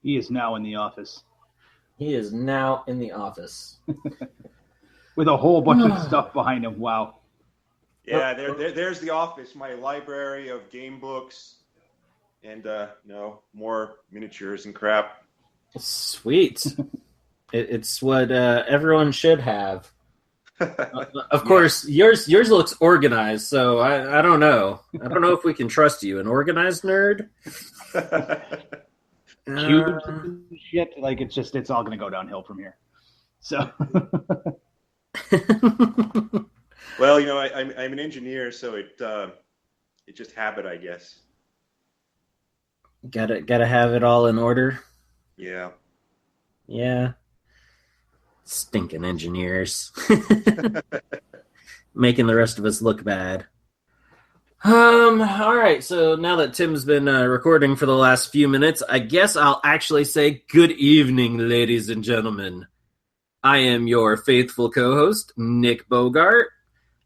He is now in the office. He is now in the office. With a whole bunch of stuff behind him. Wow. Yeah, there's the office, my library of game books and, more miniatures and crap. Sweet. It's what everyone should have. Of course, yours looks organized, so I don't know. I don't know if we can trust you. An organized nerd? Cubes and shit. Like, it's all going to go downhill from here. So... Well, I'm an engineer, so it's just habit, I guess. Gotta have it all in order. Yeah. Yeah. Stinking engineers. Making the rest of us look bad. All right, so now that Tim's been recording for the last few minutes, I guess I'll actually say good evening, ladies and gentlemen. I am your faithful co-host, Nick Bogart.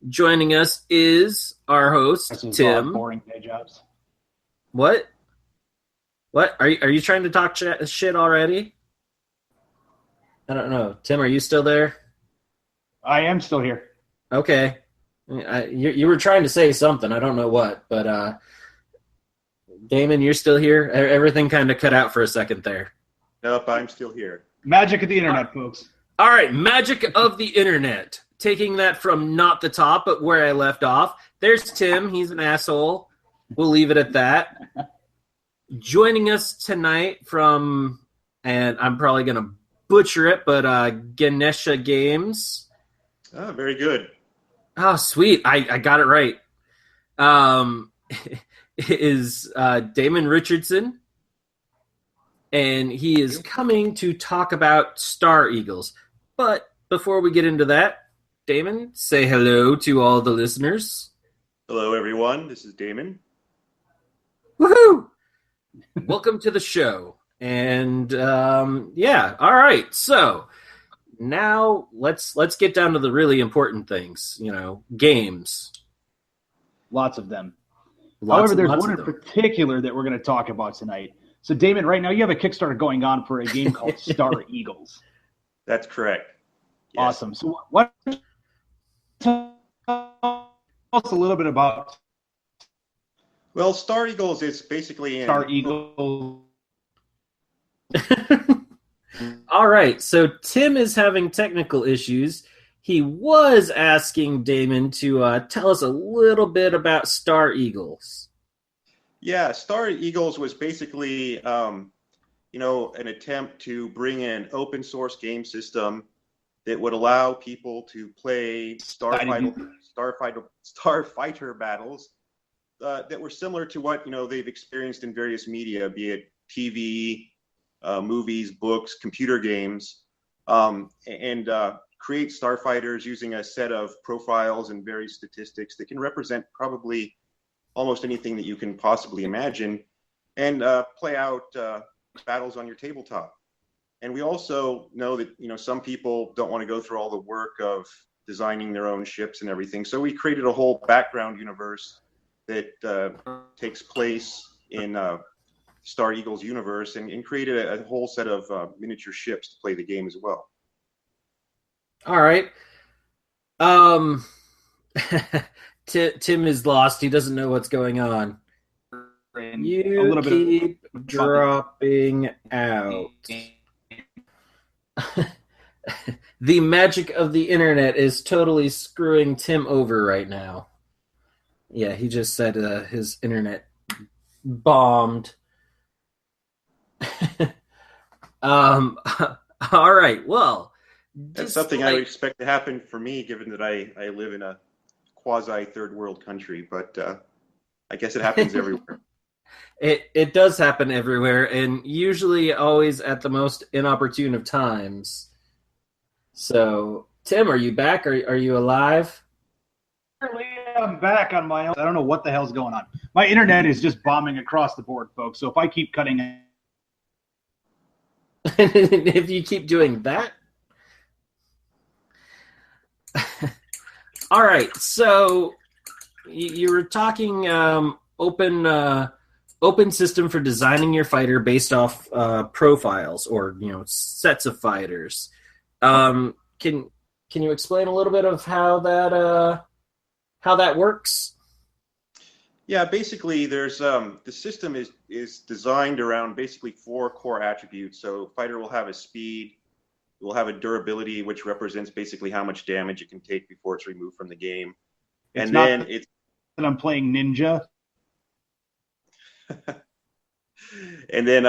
Joining us is our host, Tim. Boring day jobs. What? Are you trying to talk shit already? I don't know. Tim, are you still there? I am still here. Okay. You were trying to say something. I don't know what, but Damon, you're still here? Everything kind of cut out for a second there. Nope, I'm still here. Magic of the internet, folks. All right, magic of the internet. Taking that from not the top, but where I left off. There's Tim. He's an asshole. We'll leave it at that. Joining us tonight from, and I'm probably going to butcher it, but Ganesha Games. Oh, very good. Oh, sweet. I got it right. Is Damon Richardson. And he is coming to talk about Star Eagles. But before we get into that, Damon, say hello to all the listeners. Hello, everyone. This is Damon. Woohoo! Welcome to the show. And yeah, all right. So now let's get down to the really important things. Games. Lots of them. However, there's one in particular that we're going to talk about tonight. So, Damon, right now you have a Kickstarter going on for a game called Star Eagles. That's correct. Yes. Awesome. So, what? Tell us a little bit about. Well, Star Eagles is basically Star Eagles. All right. So Tim is having technical issues. He was asking Damon to tell us a little bit about Star Eagles. Yeah, Star Eagles was basically, an attempt to bring an open source game system that would allow people to play starfighter battles that were similar to what they've experienced in various media, be it TV, movies, books, computer games, and create starfighters using a set of profiles and various statistics that can represent probably almost anything that you can possibly imagine, and play out battles on your tabletop. And we also know that some people don't want to go through all the work of designing their own ships and everything. So we created a whole background universe that takes place in Star Eagles universe, and created a whole set of miniature ships to play the game as well. All right. Tim is lost. He doesn't know what's going on. You keep dropping out. The magic of the internet is totally screwing Tim over right now. Yeah, he just said his internet bombed. All right, well. That's something I would expect to happen for me, given that I live in a quasi-third world country, but I guess it happens everywhere. It does happen everywhere, and usually always at the most inopportune of times. So, Tim, are you back? Are you alive? I'm back on my own. I don't know what the hell's going on. My internet is just bombing across the board, folks. So if I keep cutting it. If you keep doing that. All right. So you were talking open open system for designing your fighter based off profiles or sets of fighters. Can you explain a little bit of how that works? Yeah, basically, there's the system is designed around basically 4 core attributes. So fighter will have a speed, it will have a durability, which represents basically how much damage it can take before it's removed from the game. And then it's that I'm playing ninja. And then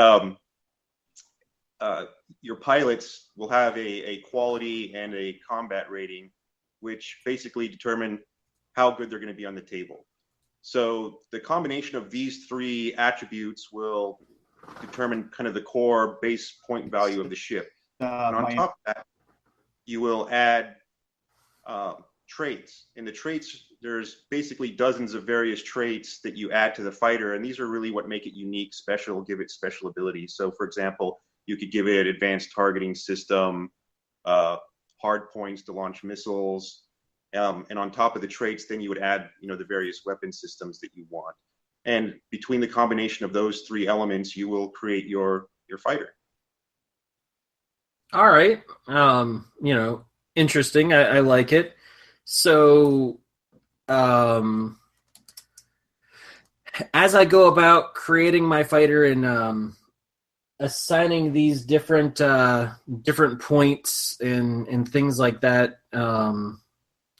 your pilots will have a quality and a combat rating, which basically determine how good they're going to be on the table. So the combination of these 3 attributes will determine kind of the core base point value of the ship. And on top of that, you will add traits. In the traits, there's basically dozens of various traits that you add to the fighter, and these are really what make it unique, special, give it special abilities. So, for example, you could give it advanced targeting system, hard points to launch missiles, and on top of the traits, then you would add, the various weapon systems that you want. And between the combination of those 3 elements, you will create your fighter. All right. Interesting. I like it. So, as I go about creating my fighter and assigning these different points and things like that,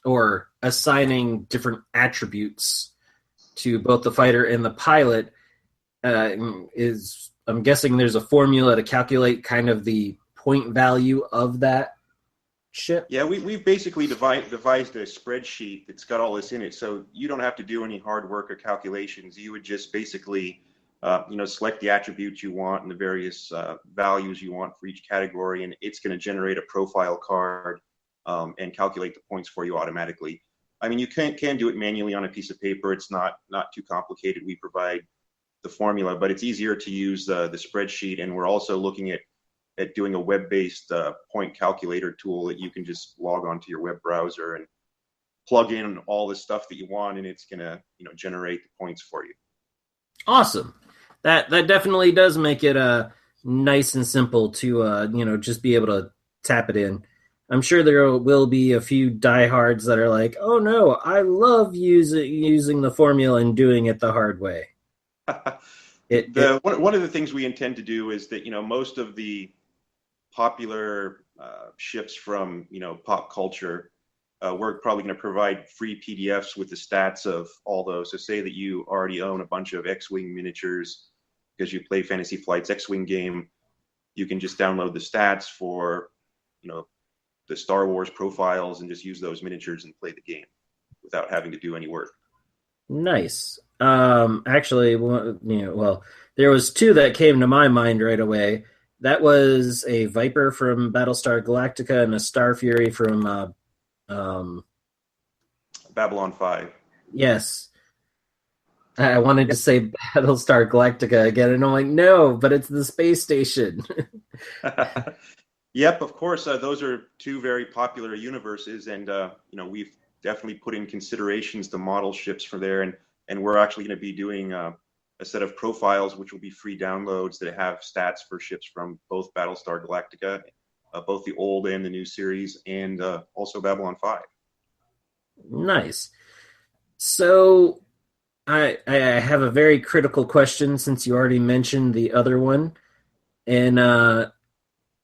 or assigning different attributes to both the fighter and the pilot, I'm guessing there's a formula to calculate kind of the point value of that ship? Yeah, we've basically devised a spreadsheet that's got all this in it, so you don't have to do any hard work or calculations. You would just basically, select the attributes you want and the various values you want for each category, and it's going to generate a profile card and calculate the points for you automatically. I mean, you can do it manually on a piece of paper. It's not too complicated. We provide the formula, but it's easier to use the spreadsheet, and we're also looking at doing a web-based point calculator tool that you can just log onto your web browser and plug in all the stuff that you want, and it's gonna generate the points for you. Awesome. That definitely does make it nice and simple to just be able to tap it in. I'm sure there will be a few diehards that are like, "Oh no, I love using the formula and doing it the hard way." One of the things we intend to do is that most of the popular ships from pop culture, we're probably going to provide free PDFs with the stats of all those. So say that you already own a bunch of X-Wing miniatures because you play Fantasy Flight's X-Wing game, you can just download the stats for the Star Wars profiles and just use those miniatures and play the game without having to do any work. Nice. Actually, there was 2 that came to my mind right away. That was a Viper from Battlestar Galactica and a Star Fury from Babylon 5. Yes. I wanted to say Battlestar Galactica again, and I'm like, no, but it's the space station. Yep, of course. Those are 2 very popular universes, and we've definitely put in considerations to model ships for there, and we're actually going to be doing a set of profiles, which will be free downloads that have stats for ships from both Battlestar Galactica, both the old and the new series, and also Babylon 5. Nice. So I have a very critical question since you already mentioned the other one. And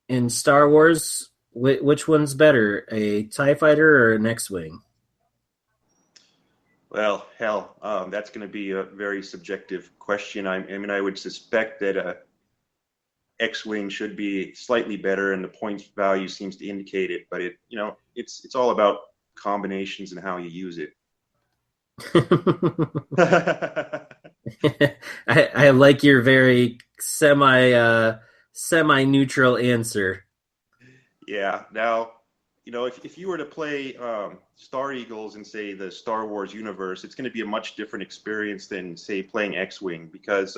in Star Wars, which one's better, a TIE fighter or an X-Wing? Well, hell, that's going to be a very subjective question. I would suspect that X-Wing should be slightly better, and the points value seems to indicate it. But it's all about combinations and how you use it. I like your very semi-neutral answer. Yeah. Now, if you were to play Star Eagles in, say, the Star Wars universe, it's going to be a much different experience than, say, playing X-Wing, because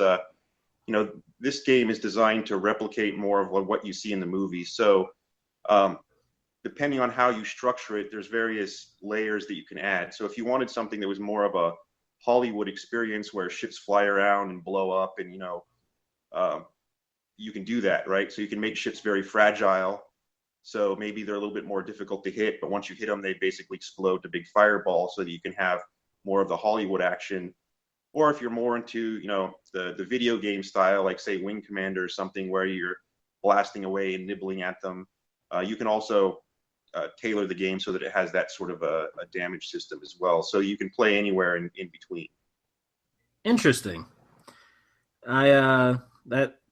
this game is designed to replicate more of what you see in the movies. So depending on how you structure it, there's various layers that you can add. So if you wanted something that was more of Hollywood experience where ships fly around and blow up, and you can do that, right? So you can make ships very fragile. So maybe they're a little bit more difficult to hit, but once you hit them, they basically explode to big fireballs, so that you can have more of the Hollywood action. Or if you're more into, the video game style, like say Wing Commander or something, where you're blasting away and nibbling at them, you can also tailor the game so that it has that sort of a damage system as well. So you can play anywhere in between. Interesting.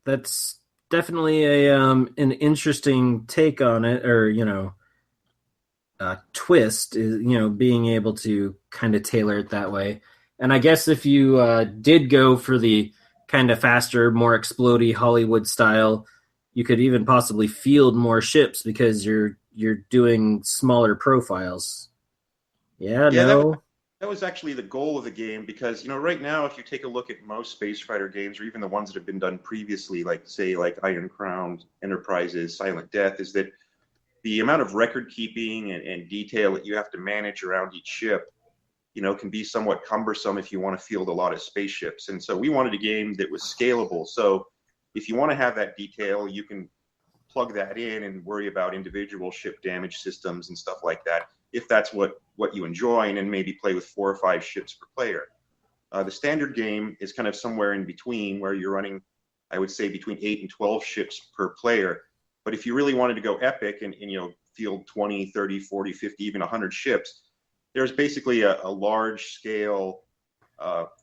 That's definitely an interesting take on it, or twist is being able to kind of tailor it that way. And I guess if you did go for the kind of faster, more explodey Hollywood style, you could even possibly field more ships because you're doing smaller profiles. Yeah, no. That was actually the goal of the game, because right now, if you take a look at most space fighter games, or even the ones that have been done previously, like Iron Crown, Enterprises, Silent Death, is that the amount of record keeping and detail that you have to manage around each ship, can be somewhat cumbersome if you want to field a lot of spaceships. And so we wanted a game that was scalable. So if you want to have that detail, you can plug that in and worry about individual ship damage systems and stuff like that, if that's what you enjoy, and then maybe play with 4 or 5 ships per player. The standard game is kind of somewhere in between, where you're running, I would say, between 8 and 12 ships per player. But if you really wanted to go epic and field 20, 30, 40, 50, even 100 ships, there's basically a large scale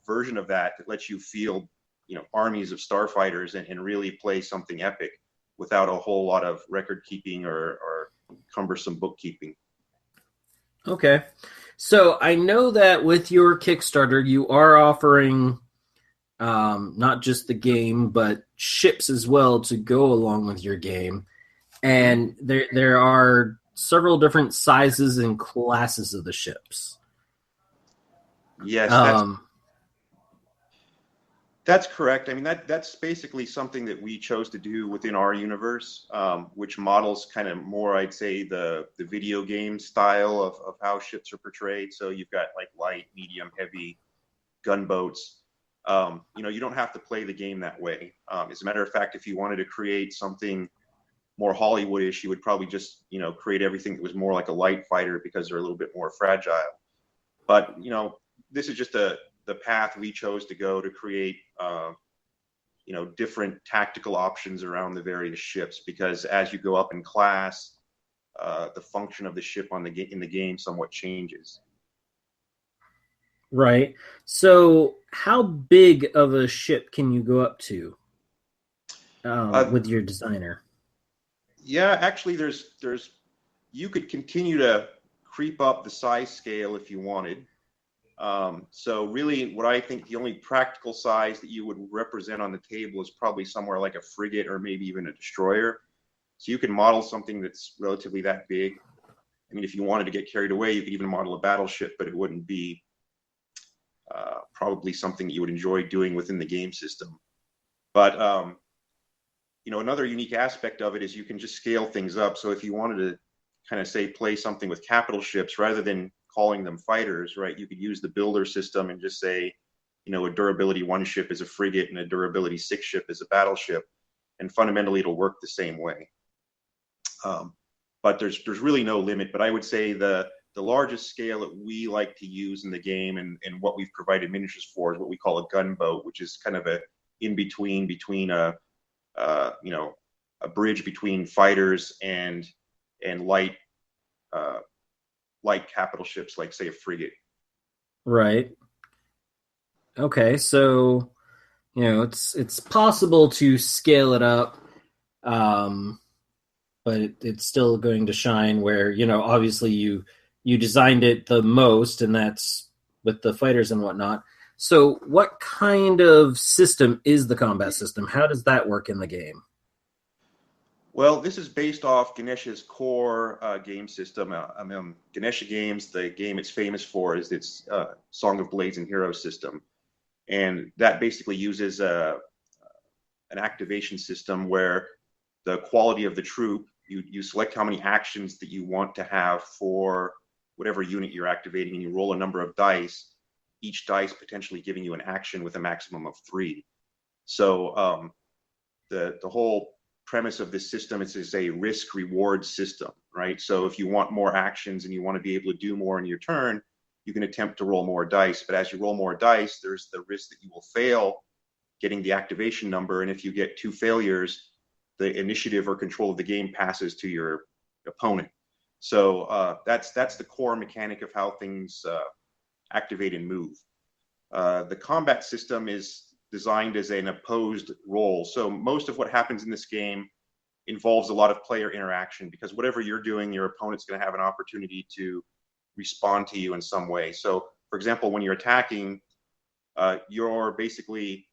version of that lets you field armies of starfighters and really play something epic without a whole lot of record keeping or cumbersome bookkeeping. Okay. So I know that with your Kickstarter, you are offering not just the game, but ships as well to go along with your game. And there are several different sizes and classes of the ships. Yes, that's correct. I mean, that's basically something that we chose to do within our universe, which models kind of more, I'd say, the video game style of how ships are portrayed. So you've got like light, medium, heavy gunboats. You don't have to play the game that way. As a matter of fact, if you wanted to create something more Hollywoodish, you would probably just, create everything that was more like a light fighter, because they're a little bit more fragile. But, this is just the path we chose to go to create, different tactical options around the various ships, because as you go up in class, the function of the ship in the game somewhat changes. Right. So how big of a ship can you go up to with your designer? Yeah, actually, you could continue to creep up the size scale if you wanted. So really, what I think the only practical size that you would represent on the table is probably somewhere like a frigate or maybe even a destroyer. So you can model something that's relatively that big. I mean, if you wanted to get carried away, you could even model a battleship, but it wouldn't be probably something that you would enjoy doing within the game system. But another unique aspect of it is you can just scale things up. So if you wanted to kind of say play something with capital ships rather than calling them fighters, right? You could use the builder system and just say, a durability 1 ship is a frigate and a durability 6 ship is a battleship, and fundamentally it'll work the same way. But there's really no limit. But I would say the largest scale that we like to use in the game and what we've provided miniatures for is what we call a gunboat, which is kind of a in between a bridge between fighters and light capital ships, like say a frigate. Right. Okay, so it's possible to scale it up, but it's still going to shine where obviously you designed it the most, and that's with the fighters and whatnot. So what kind of system is the combat system? How does that work in the game? Well, this is based off Ganesha's core game system. Ganesha Games, the game it's famous for is its Song of Blades and Heroes system. And that basically uses an activation system where the quality of the troop, you select how many actions that you want to have for whatever unit you're activating, and you roll a number of dice. each dice potentially giving you an action with a maximum of 3. So the whole premise of this system is a risk reward system, right? So if you want more actions and you want to be able to do more in your turn, you can attempt to roll more dice. But as you roll more dice, there's the risk that you will fail getting the activation number. And if you get 2 failures, the initiative or control of the game passes to your opponent. So that's the core mechanic of how things activate and move. The combat system is designed as an opposed roll. So most of what happens in this game involves a lot of player interaction, because whatever you're doing, your opponent's going to have an opportunity to respond to you in some way. So, for example, when you're attacking, you're basically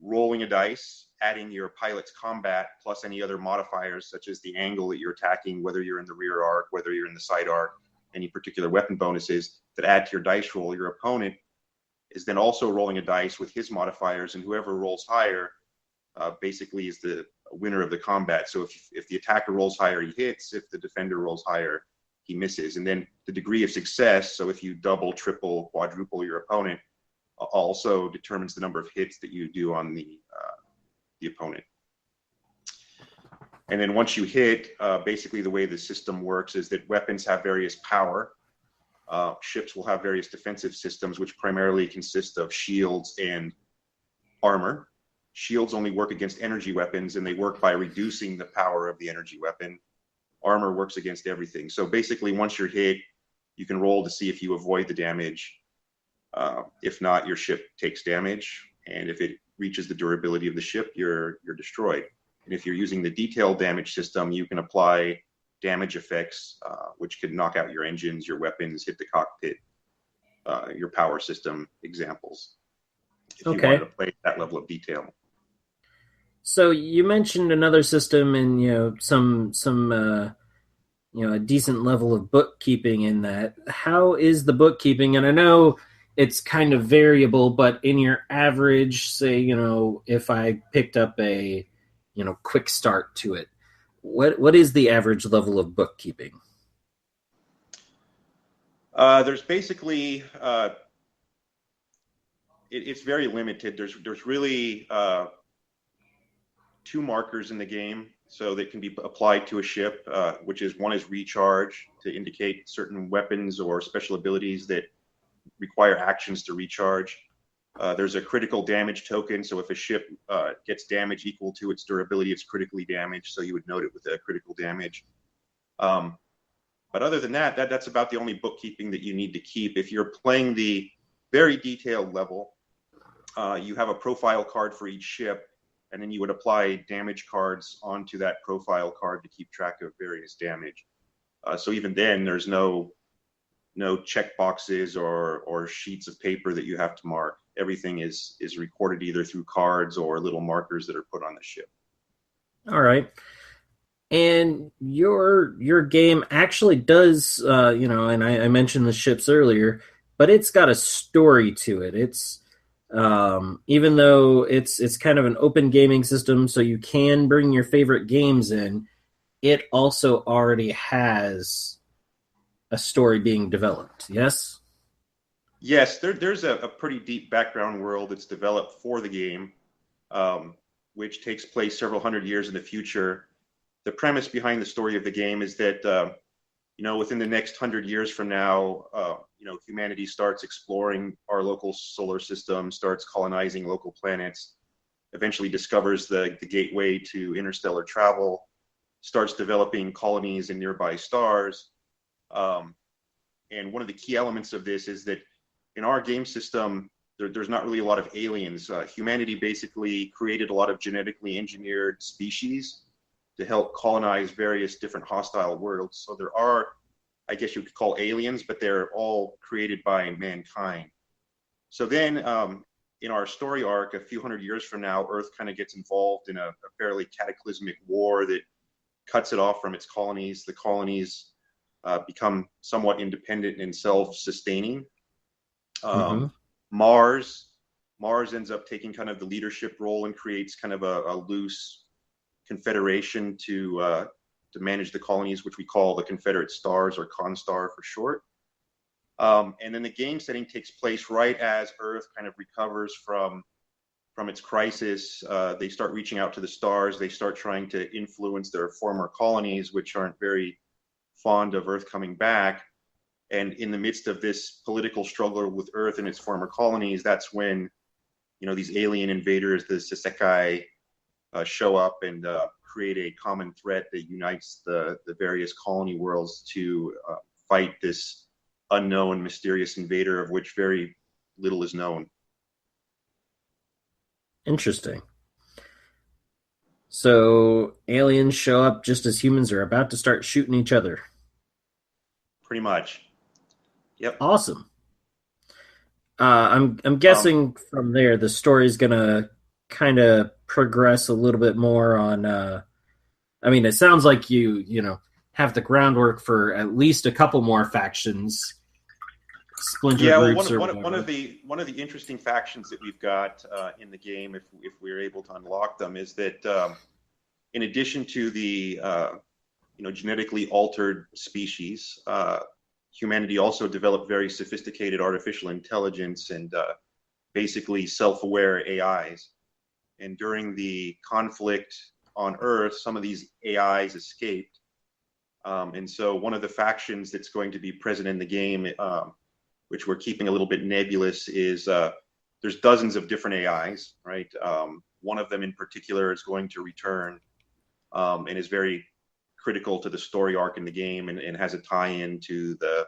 rolling a dice, adding your pilot's combat plus any other modifiers, such as the angle that you're attacking, whether you're in the rear arc, whether you're in the side arc, any particular weapon bonuses that add to your dice roll. Your opponent is then also rolling a dice with his modifiers, and whoever rolls higher basically is the winner of the combat. So if the attacker rolls higher, he hits. If the defender rolls higher, he misses. And then the degree of success, so if you double, triple, quadruple your opponent, also determines the number of hits that you do on the opponent. And then once you hit, basically the way the system works is that weapons have various power. Ships will have various defensive systems, which primarily consist of shields and armor. Shields only work against energy weapons, and they work by reducing the power of the energy weapon. Armor works against everything. So basically, once you're hit, you can roll to see if you avoid the damage. If not, your ship takes damage, and if it reaches the durability of the ship, you're destroyed. And if you're using the detailed damage system, you can apply damage effects, which could knock out your engines, your weapons, hit the cockpit, your power system examples, if you wanted to play that level of detail. So you mentioned another system and some a decent level of bookkeeping in that. How is the bookkeeping? And I know it's kind of variable, but in your average, say, if I picked up a quick start to it, what is the average level of bookkeeping? There's basically it's very limited. There's really 2 markers in the game, so that can be applied to a ship, which is one is recharge, to indicate certain weapons or special abilities that require actions to recharge. There's a critical damage token, so if a ship gets damage equal to its durability, it's critically damaged, so you would note it with a critical damage. But other than that's about the only bookkeeping that you need to keep. If you're playing the very detailed level, you have a profile card for each ship, and then you would apply damage cards onto that profile card to keep track of various damage. So even then, there's no check boxes or sheets of paper that you have to mark. Everything is recorded either through cards or little markers that are put on the ship. All right. And your game actually does, and I mentioned the ships earlier, but it's got a story to it. It's even though it's kind of an open gaming system, so you can bring your favorite games in, it also already has a story being developed. Yes? Yes, there's a pretty deep background world that's developed for the game, which takes place several hundred years in the future. The premise behind the story of the game is that, within the next 100 years from now, humanity starts exploring our local solar system, starts colonizing local planets, eventually discovers the gateway to interstellar travel, starts developing colonies in nearby stars. And one of the key elements of this is that in our game system, there's not really a lot of aliens. Humanity basically created a lot of genetically engineered species to help colonize various different hostile worlds. So there are, I guess you could call aliens, but they're all created by mankind. So then in our story arc, a few hundred years from now, Earth kind of gets involved in a fairly cataclysmic war that cuts it off from its colonies. The colonies become somewhat independent and self-sustaining. Mars ends up taking kind of the leadership role and creates kind of a loose confederation to manage the colonies, which we call the Confederate Stars, or Constar for short. And then the game setting takes place right as Earth kind of recovers from its crisis. They start reaching out to the stars. They start trying to influence their former colonies, which aren't very fond of Earth coming back. And in the midst of this political struggle with Earth and its former colonies, that's when, these alien invaders, the Sesekai, show up and create a common threat that unites the various colony worlds to fight this unknown, mysterious invader of which very little is known. Interesting. So aliens show up just as humans are about to start shooting each other. Pretty much. Yep. Awesome. I'm guessing from there the story's gonna kind of progress a little bit more on. It sounds like you have the groundwork for at least a couple more factions. Splinter groups. One of the interesting factions that we've got in the game, if we're able to unlock them, is that in addition to the genetically altered species, humanity also developed very sophisticated artificial intelligence and basically self-aware AIs. And during the conflict on Earth, some of these AIs escaped. And so one of the factions that's going to be present in the game, which we're keeping a little bit nebulous, is there's dozens of different AIs, right? One of them in particular is going to return and is very critical to the story arc in the game and has a tie-in to the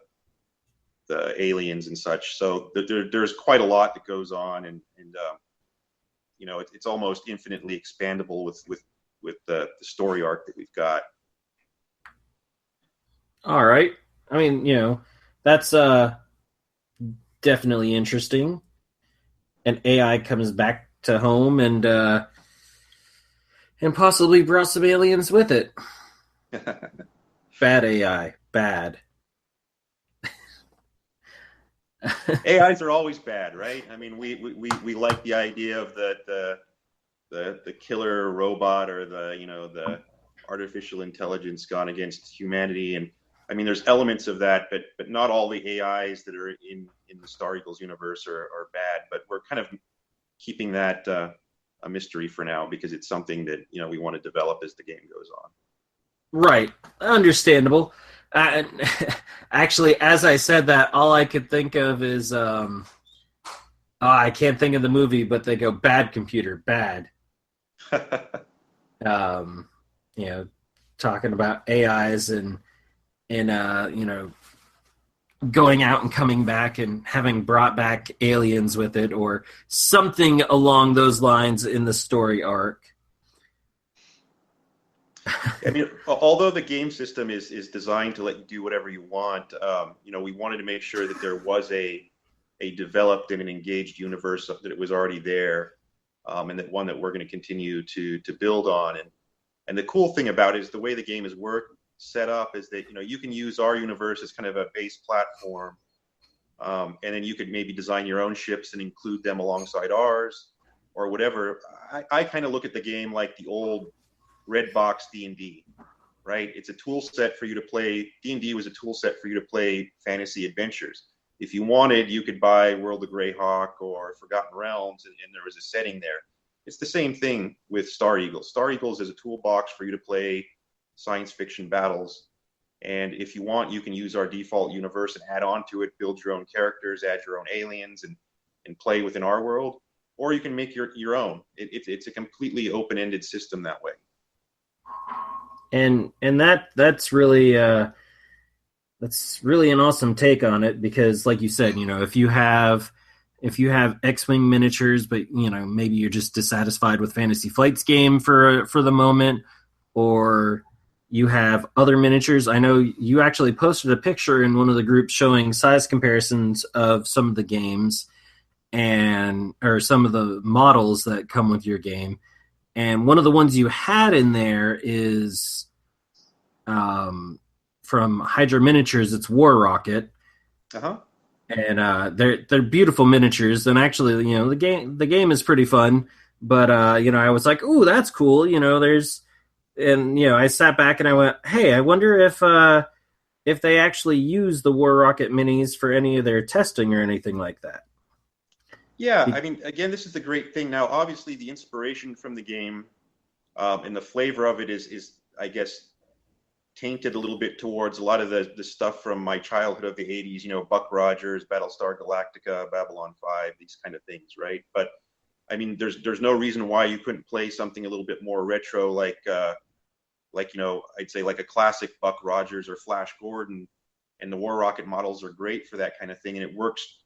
aliens and such. So there's quite a lot that goes on, and it's almost infinitely expandable with the story arc that we've got. All right. That's definitely interesting. An AI comes back to home and possibly brought some aliens with it. Bad AI. Bad. AIs are always bad, right? We like the idea of the killer robot or the artificial intelligence gone against humanity, and there's elements of that, but not all the AIs that are in the Star Eagles universe are bad. But we're kind of keeping that a mystery for now because it's something that we want to develop as the game goes on. Right, understandable. Actually, as I said that, all I could think of is I can't think of the movie, but they go bad computer, bad. Talking about AIs and going out and coming back and having brought back aliens with it or something along those lines in the story arc. Although the game system is designed to let you do whatever you want, we wanted to make sure that there was a developed and an engaged universe, that it was already there, and that one that we're going to continue to build on. And the cool thing about it is the way the game is set up is that you can use our universe as kind of a base platform, and then you could maybe design your own ships and include them alongside ours or whatever. I kind of look at the game like the old red box D&D, right? It's a tool set for you to play. D&D was a tool set for you to play fantasy adventures. If you wanted, you could buy World of Greyhawk or Forgotten Realms, and there was a setting there. It's the same thing with Star Eagles. Star Eagles is a toolbox for you to play science fiction battles. And if you want, you can use our default universe and add on to it, build your own characters, add your own aliens, and play within our world. Or you can make your own. It's a completely open-ended system that way. And that's really an awesome take on it, because like you said, if you have X-Wing miniatures, but maybe you're just dissatisfied with Fantasy Flight's game for the moment, or you have other miniatures. I know you actually posted a picture in one of the groups showing size comparisons of some of the games or some of the models that come with your game. And one of the ones you had in there is from Hydra Miniatures. It's War Rocket. Uh-huh. And they're beautiful miniatures. And actually, the game is pretty fun. But I was like, "Ooh, that's cool." I sat back and I went, "Hey, I wonder if they actually use the War Rocket minis for any of their testing or anything like that. Yeah, I mean, again, this is the great thing. Now, obviously, the inspiration from the game and the flavor of it is, I guess, tainted a little bit towards a lot of the stuff from my childhood of the 80s, Buck Rogers, Battlestar Galactica, Babylon 5, these kind of things, right? But, I mean, there's no reason why you couldn't play something a little bit more retro, like I'd say like a classic Buck Rogers or Flash Gordon, and the War Rocket models are great for that kind of thing, and it works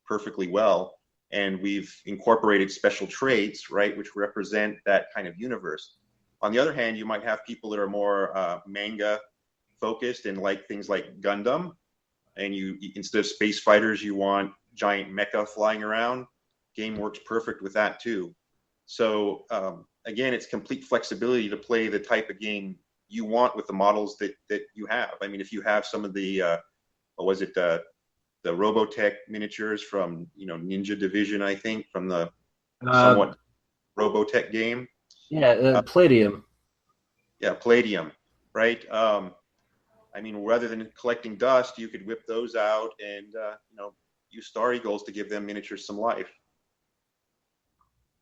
perfectly well. And we've incorporated special traits, right, which represent that kind of universe. On the other hand, you might have people that are more manga focused and like things like Gundam, and you instead of space fighters, you want giant mecha flying around. Game works perfect with that too. So again, it's complete flexibility to play the type of game you want with the models that you have. I mean, if you have some of the the Robotech miniatures from Ninja Division, I think, from the somewhat Robotech game. Yeah, Palladium. Yeah, Palladium, right? I mean, rather than collecting dust, you could whip those out and use Star Eagles to give them miniatures some life.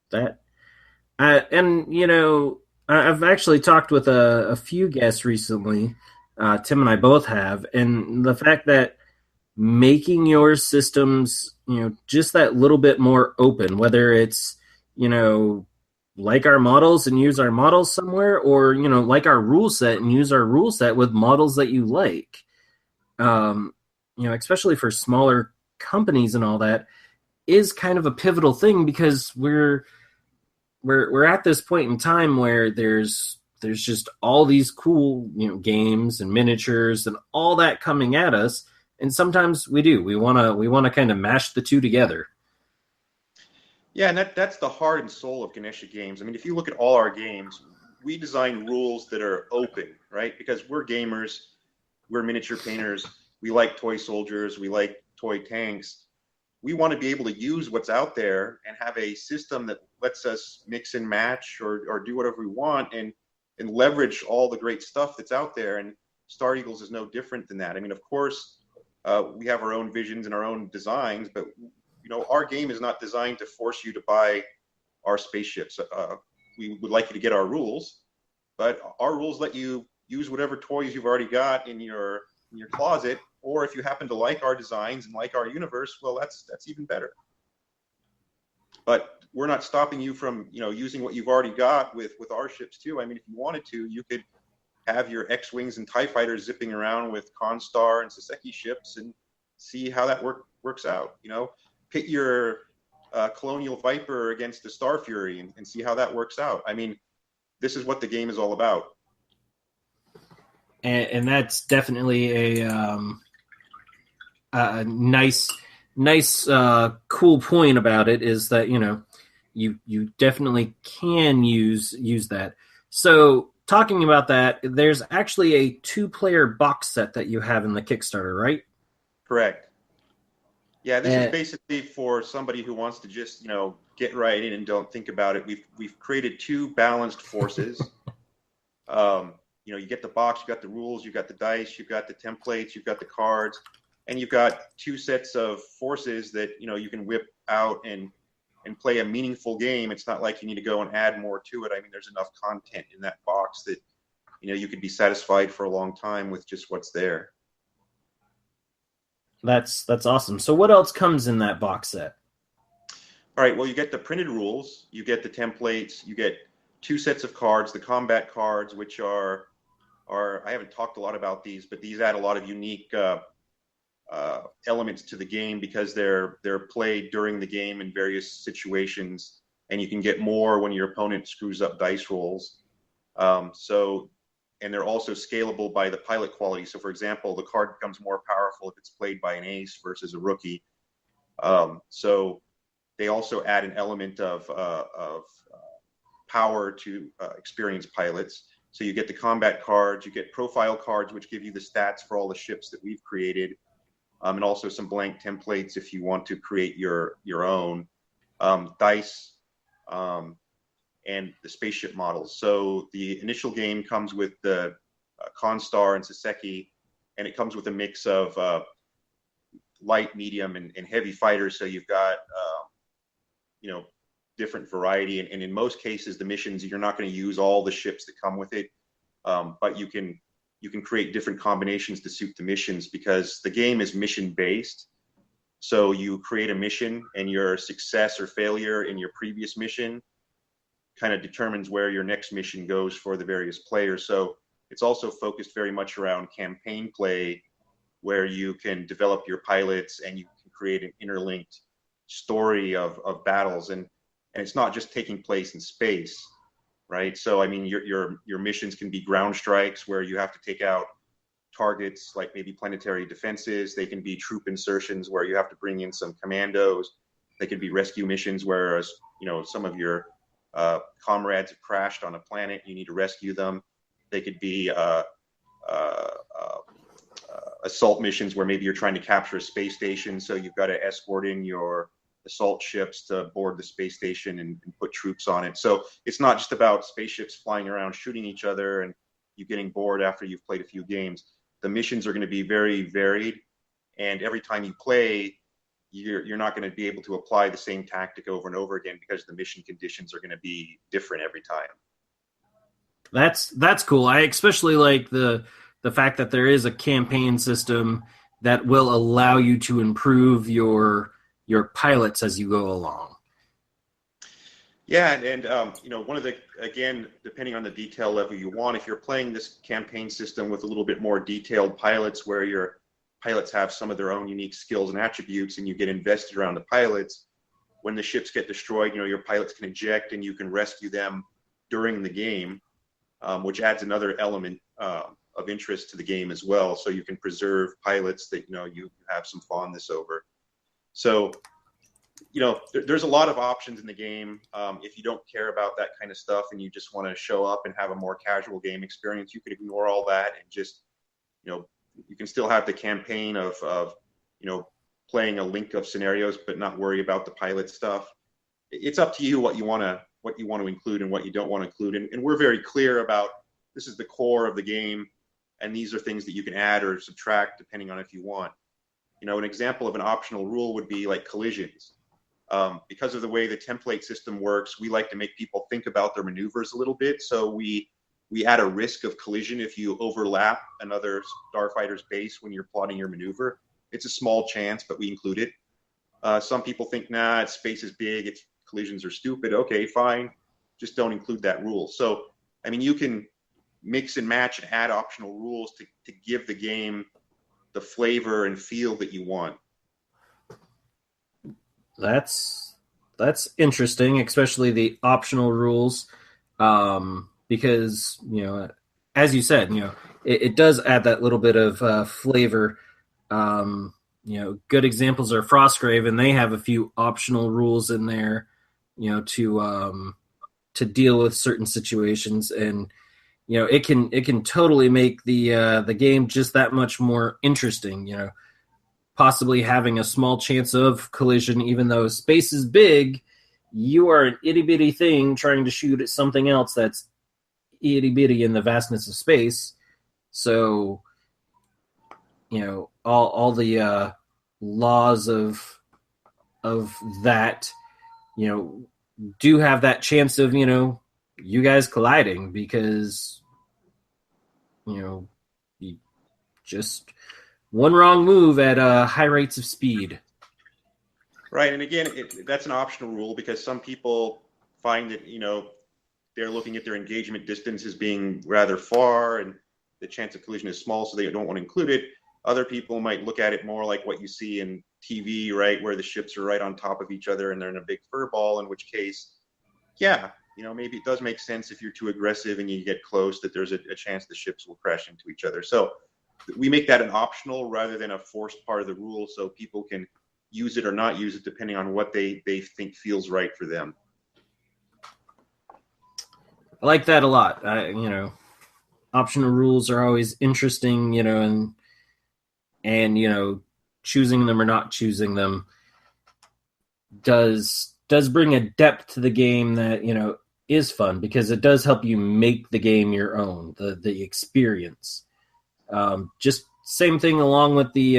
That I've actually talked with a few guests recently. Tim and I both have, and the fact that making your systems, just that little bit more open, whether it's, like our models and use our models somewhere, or, like our rule set and use our rule set with models that you like, especially for smaller companies and all that, is kind of a pivotal thing, because we're at this point in time where there's just all these cool, games and miniatures and all that coming at us. And sometimes we want to kind of mash the two together. Yeah, and that's the heart and soul of Ganesha Games. I mean, if you look at all our games, we design rules that are open, right? Because we're gamers, we're miniature painters, we like toy soldiers, we like toy tanks. We want to be able to use what's out there and have a system that lets us mix and match or do whatever we want and leverage all the great stuff that's out there. And Star Eagles is no different than that. I mean, of course, we have our own visions and our own designs, but our game is not designed to force you to buy our spaceships. We would like you to get our rules, but our rules let you use whatever toys you've already got in your closet, or if you happen to like our designs and like our universe, well, that's even better. But we're not stopping you from using what you've already got with our ships too. I mean, if you wanted to, you could have your X-Wings and TIE Fighters zipping around with Constar and Saseki ships and see how that works out. Pit your Colonial Viper against the Star Fury and see how that works out. I mean, this is what the game is all about. And that's definitely a nice cool point about it, is that you definitely can use that. So talking about that, there's actually a 2-player box set that you have in the Kickstarter, right? Correct. Yeah, this is basically for somebody who wants to just get right in and don't think about it. We've created 2 balanced forces. You get the box, you got the rules, you got the dice, you got the templates, you've got the cards, and you've got 2 sets of forces that you can whip out and play a meaningful game. It's not like you need to go and add more to it. I mean, there's enough content in that box that you could be satisfied for a long time with just what's there. That's awesome. So what else comes in that box set? All right, well, you get the printed rules, you get the templates, you get 2 sets of cards, the combat cards, which are I haven't talked a lot about these, but these add a lot of unique elements to the game because they're played during the game in various situations, and you can get more when your opponent screws up dice rolls. And they're also scalable by the pilot quality. So, for example, the card becomes more powerful if it's played by an ace versus a rookie. So they also add an element of power to experienced pilots. So you get the combat cards, you get profile cards, which give you the stats for all the ships that we've created, and also some blank templates if you want to create your own dice. And the spaceship models. So the initial game comes with the Constar and Saseki, and it comes with a mix of light, medium, and heavy fighters. So you've got different variety, and in most cases, the missions, you're not going to use all the ships that come with it, but you can create different combinations to suit the missions, because the game is mission based. So you create a mission, and your success or failure in your previous mission kind of determines where your next mission goes for the various players. So it's also focused very much around campaign play, where you can develop your pilots and you can create an interlinked story of battles. And it's not just taking place in space, right? So, I mean, your missions can be ground strikes, where you have to take out targets like maybe planetary defenses. They can be troop insertions, where you have to bring in some commandos. They can be rescue missions, where some of your comrades have crashed on a planet. You need to rescue them. They could be assault missions, where maybe you're trying to capture a space station, so you've got to escort in your assault ships to board the space station and put troops on it. So it's not just about spaceships flying around shooting each other and you getting bored after you've played a few games. The missions are going to be very varied, and every time you play, you're not going to be able to apply the same tactic over and over again, because the mission conditions are going to be different every time. That's cool. I especially like the fact that there is a campaign system that will allow you to improve your pilots as you go along. Yeah, and one of the, again, depending on the detail level you want, if you're playing this campaign system with a little bit more detailed pilots, where your pilots have some of their own unique skills and attributes, and you get invested around the pilots, when the ships get destroyed, your pilots can eject and you can rescue them during the game, which adds another element of interest to the game as well. So you can preserve pilots that you have some fondness over. So there's a lot of options in the game. If you don't care about that kind of stuff and you just want to show up and have a more casual game experience, you could ignore all that and just you can still have the campaign of playing a link of scenarios, but not worry about the pilot stuff. It's up to you what you want to include and what you don't want to include. And we're very clear about, this is the core of the game, and these are things that you can add or subtract depending on if you want. An example of an optional rule would be like collisions. Because of the way the template system works, we like to make people think about their maneuvers a little bit. So we add a risk of collision if you overlap another starfighter's base when you're plotting your maneuver. It's a small chance, but we include it. Some people think, space is big, collisions are stupid. Okay, fine. Just don't include that rule. So, I mean, you can mix and match and add optional rules to give the game the flavor and feel that you want. That's interesting, especially the optional rules, because as you said, it does add that little bit of flavor. Good examples are Frostgrave, and they have a few optional rules in there, to deal with certain situations, and it can totally make the game just that much more interesting. Possibly having a small chance of collision, even though space is big, you are an itty bitty thing trying to shoot at something else that's itty bitty in the vastness of space. So, all the laws of that, do have that chance of, you guys colliding, because, you just one wrong move at high rates of speed. Right, and again, that's an optional rule, because some people find that, they're looking at their engagement distance as being rather far, and the chance of collision is small, so they don't want to include it. Other people might look at it more like what you see in TV, right, where the ships are right on top of each other and they're in a big fur ball, in which case, maybe it does make sense if you're too aggressive and you get close that there's a chance the ships will crash into each other. So we make that an optional rather than a forced part of the rule, so people can use it or not use it depending on what they think feels right for them. I like that a lot. Optional rules are always interesting, and choosing them or not choosing them does bring a depth to the game that, is fun, because it does help you make the game your own, the experience. Just same thing along with the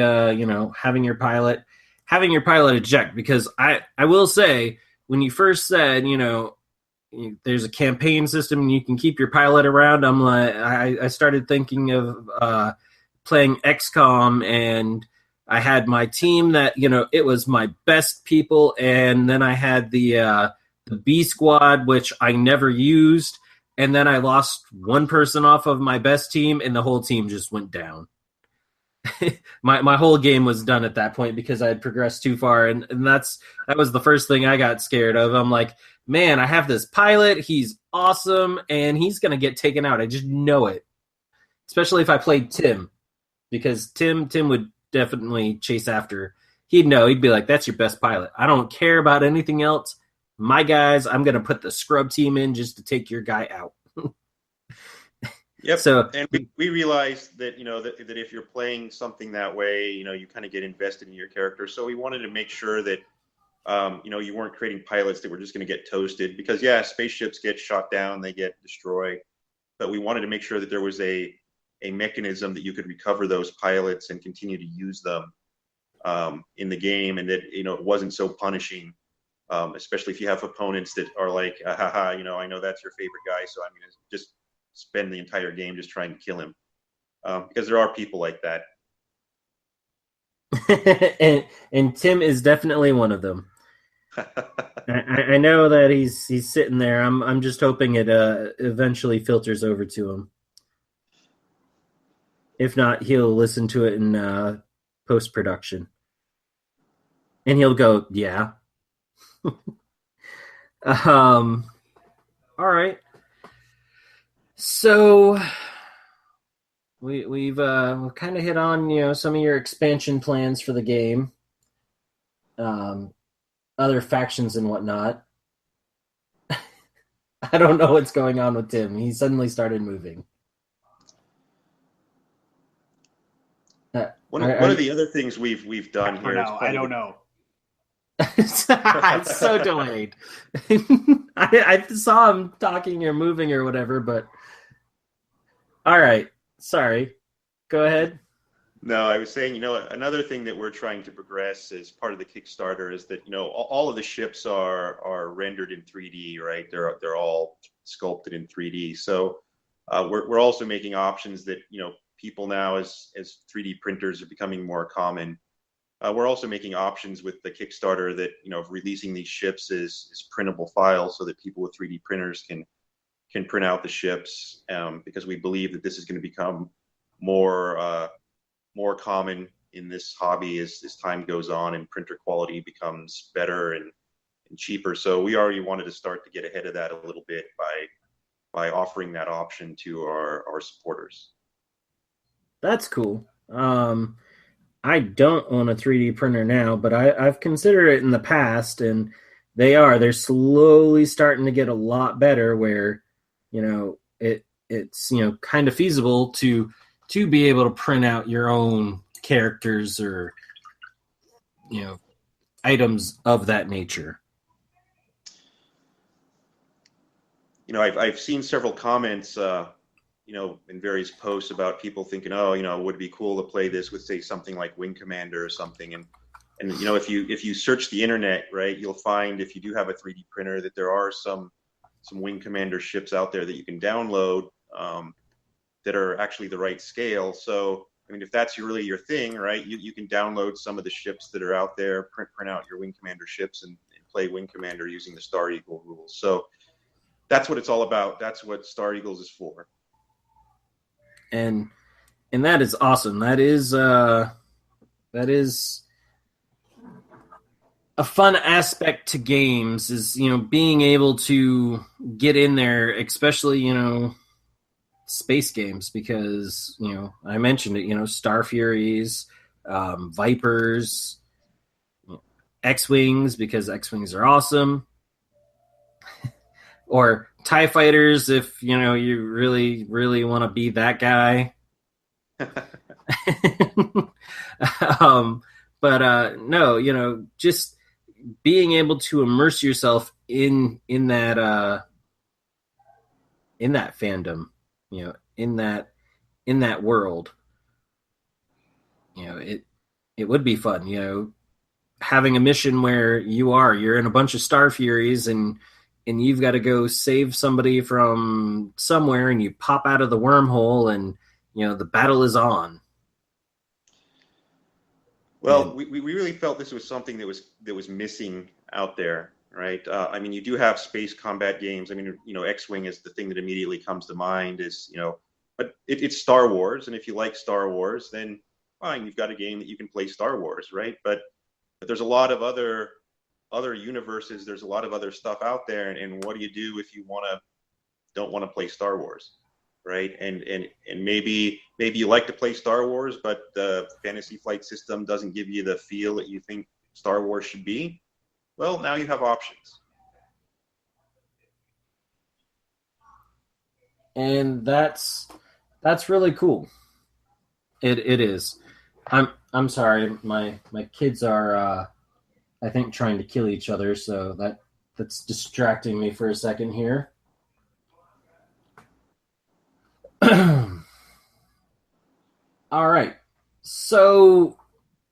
having your pilot eject, because I will say, when you first said there's a campaign system and you can keep your pilot around, I'm like, I started thinking of playing XCOM, and I had my team that it was my best people, and then I had the B squad, which I never used, and then I lost one person off of my best team, and the whole team just went down. my whole game was done at that point because I had progressed too far, and that was the first thing I got scared of. I'm like, man, I have this pilot, he's awesome, and he's gonna get taken out. I just know it. Especially if I played Tim, because Tim would definitely chase after. He'd know. He'd be like, that's your best pilot. I don't care about anything else. My guys, I'm gonna put the scrub team in just to take your guy out. Yep. So, and we realized that that if you're playing something that way, you kind of get invested in your character. So we wanted to make sure that you weren't creating pilots that were just going to get toasted, because spaceships get shot down, they get destroyed, but we wanted to make sure that there was a mechanism that you could recover those pilots and continue to use them in the game, and that it wasn't so punishing, especially if you have opponents that are like, I know that's your favorite guy, so I'm going to just spend the entire game just trying to kill him, because there are people like that. and Tim is definitely one of them. I know that he's sitting there. I'm just hoping it eventually filters over to him. If not, he'll listen to it in post-production, and he'll go, "Yeah." All right. So we've kind of hit on some of your expansion plans for the game, other factions and whatnot. I don't know what's going on with Tim. He suddenly started moving. One of the other things we've done here. I don't know. I'm so delayed. I saw him talking or moving or whatever, but all right. Sorry. Go ahead. No, I was saying, another thing that we're trying to progress as part of the Kickstarter is that, all of the ships are rendered in 3D, right? They're all sculpted in 3D. So we're also making options that, people now, as 3D printers are becoming more common, we're also making options with the Kickstarter that, of releasing these ships as printable files so that people with 3D printers can print out the ships, because we believe that this is going to become more common in this hobby as time goes on and printer quality becomes better and cheaper. So we already wanted to start to get ahead of that a little bit by offering that option to our supporters. That's cool. I don't own a 3D printer now, but I've considered it in the past, and they're slowly starting to get a lot better where, it's kind of feasible to be able to print out your own characters or items of that nature. I've seen several comments in various posts about people thinking, would it be cool to play this with, say, something like Wing Commander or something, and if you search the internet, right, you'll find, if you do have a 3D printer, that there are some Wing Commander ships out there that you can download that are actually the right scale. So, if that's really your thing, right, you can download some of the ships that are out there, print out your Wing Commander ships, and play Wing Commander using the Star Eagle rules. So that's what it's all about. That's what Star Eagles is for. And that is awesome. That is a fun aspect to games, is being able to get in there, especially space games, because I mentioned it, Star Furies, Vipers, X-Wings, because X-Wings are awesome, or TIE Fighters if you really want to be that guy. But no, just being able to immerse yourself in that fandom, in that world. it would be fun, having a mission where you're in a bunch of Star Furies and you've got to go save somebody from somewhere, and you pop out of the wormhole, and the battle is on. Well, we really felt this was something that was missing out there, right? You do have space combat games. X-Wing is the thing that immediately comes to mind. But it's Star Wars, and if you like Star Wars, then fine, you've got a game that you can play Star Wars, right? But there's a lot of other universes. There's a lot of other stuff out there, and what do you do if you don't want to play Star Wars, right? And maybe you like to play Star Wars, but the Fantasy Flight system doesn't give you the feel that you think Star Wars should be. Well, now you have options. And that's really cool. It is. I'm sorry, my kids are I think trying to kill each other, so that's distracting me for a second here. All right. So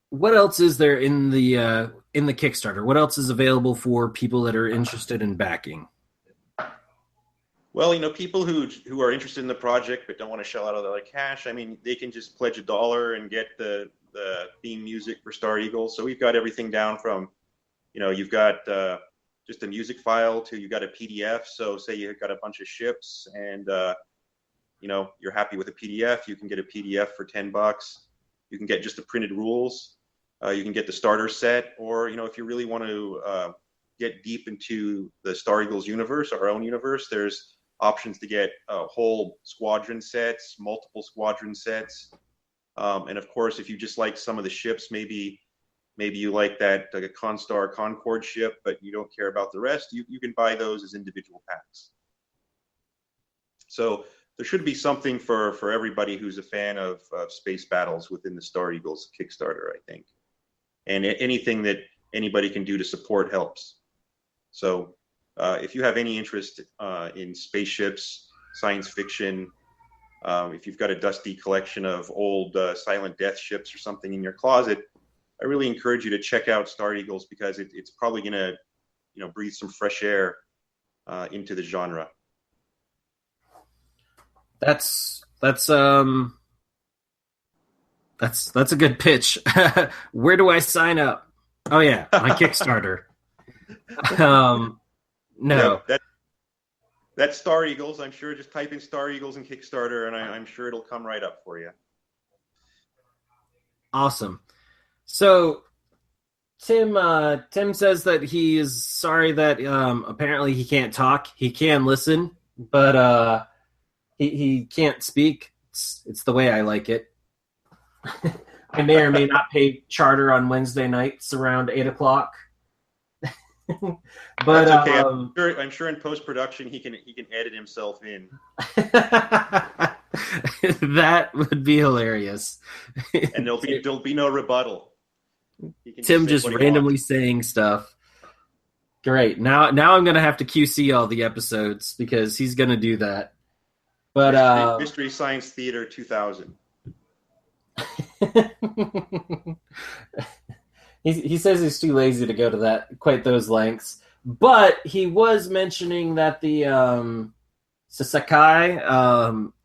what else is there in the Kickstarter? What else is available for people that are interested in backing? Well, people who are interested in the project but don't want to shell out all their cash, they can just pledge $1 and get the theme music for Star Eagles. So we've got everything down from, you've got just a music file to you've got a PDF. So say you've got a bunch of ships and you're happy with a PDF, you can get a PDF for $10. You can get just the printed rules. You can get the starter set, or if you really want to get deep into the Star Eagles universe, our own universe, there's options to get whole squadron sets, multiple squadron sets, and of course, if you just like some of the ships, maybe you like that, like a Constar Concorde ship, but you don't care about the rest, you can buy those as individual packs. So there should be something for everybody who's a fan of space battles within the Star Eagles Kickstarter, I think. And anything that anybody can do to support helps. So if you have any interest in spaceships, science fiction, if you've got a dusty collection of old Silent Death ships or something in your closet, I really encourage you to check out Star Eagles, because it's probably going to breathe some fresh air into the genre. That's a good pitch. Where do I sign up? Oh yeah, my Kickstarter. No. Yeah, that's Star Eagles. I'm sure just type in Star Eagles and Kickstarter, and I'm sure it'll come right up for you. Awesome. So Tim says that he is sorry that apparently he can't talk. He can listen, but he can't speak. It's the way I like it. I may or may not pay charter on Wednesday nights around 8:00. But that's okay. I'm sure in post-production he can edit himself in. That would be hilarious. And there'll be no rebuttal. Tim just randomly saying stuff. Great. Now I'm gonna have to QC all the episodes because he's gonna do that. But Mystery Science Theater 2000. He says he's too lazy to go to quite those lengths, but he was mentioning that the Sakai,